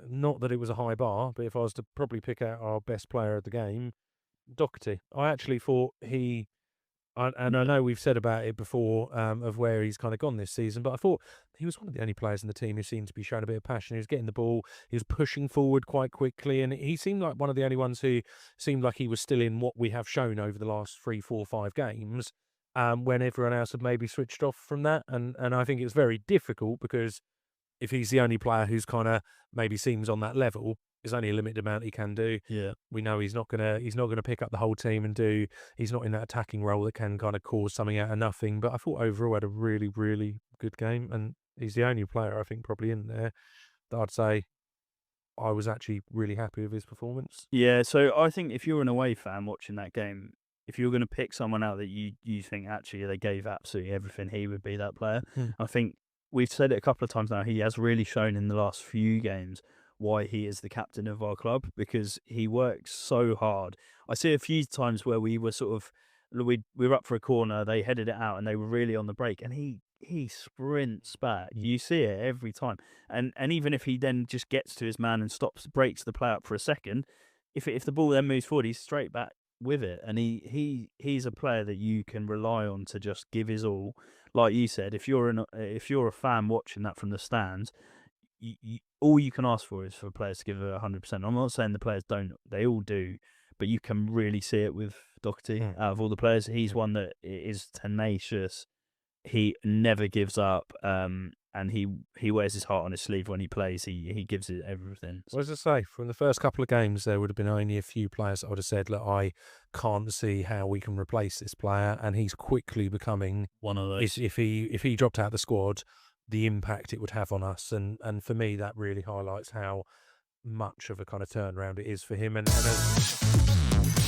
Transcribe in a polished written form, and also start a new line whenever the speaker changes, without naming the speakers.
not that it was a high bar, but if I was to probably pick out our best player of the game, Doherty. I actually thought and I
Yeah.
know we've said about it before, of where he's kind of gone this season, but I thought he was one of the only players in the team who seemed to be showing a bit of passion. He was getting the ball, he was pushing forward quite quickly, and he seemed like one of the only ones who seemed like he was still in what we have shown over the last 3, 4, 5 games, when everyone else had maybe switched off from that. And I think it's very difficult because if he's the only player who's kind of maybe seems on that level, there's only a limited amount he can do.
Yeah.
We know he's not gonna pick up the whole team and do. He's not in that attacking role that can kind of cause something out of nothing. But I thought overall had a really, really good game, and he's the only player I think probably in there that I'd say I was actually really happy with his performance.
Yeah, so I think if you're an away fan watching that game, if you're going to pick someone out that you think actually they gave absolutely everything, he would be that player.
Hmm.
I think we've said it a couple of times now. He has really shown in the last few games why he is the captain of our club because he works so hard. I see a few times where we were sort of we were up for a corner, they headed it out, and they were really on the break, and he sprints back. You see it every time, and even if he then just gets to his man and breaks the play up for a second, if the ball then moves forward, he's straight back with it, and he's a player that you can rely on to just give his all. Like you said, if you're a fan watching that from the stands, all you can ask for is for players to give it 100%. I'm not saying the players don't; they all do, but you can really see it with Doherty.
Mm.
Out of all the players, he's one that is tenacious. He never gives up, and he wears his heart on his sleeve when he plays. He gives it everything.
Well, as I say, from the first couple of games, there would have been only a few players that I would have said, look, I can't see how we can replace this player, and he's quickly becoming
One of those.
if he dropped out of the squad, the impact it would have on us, and for me, that really highlights how much of a kind of turnaround it is for him. And as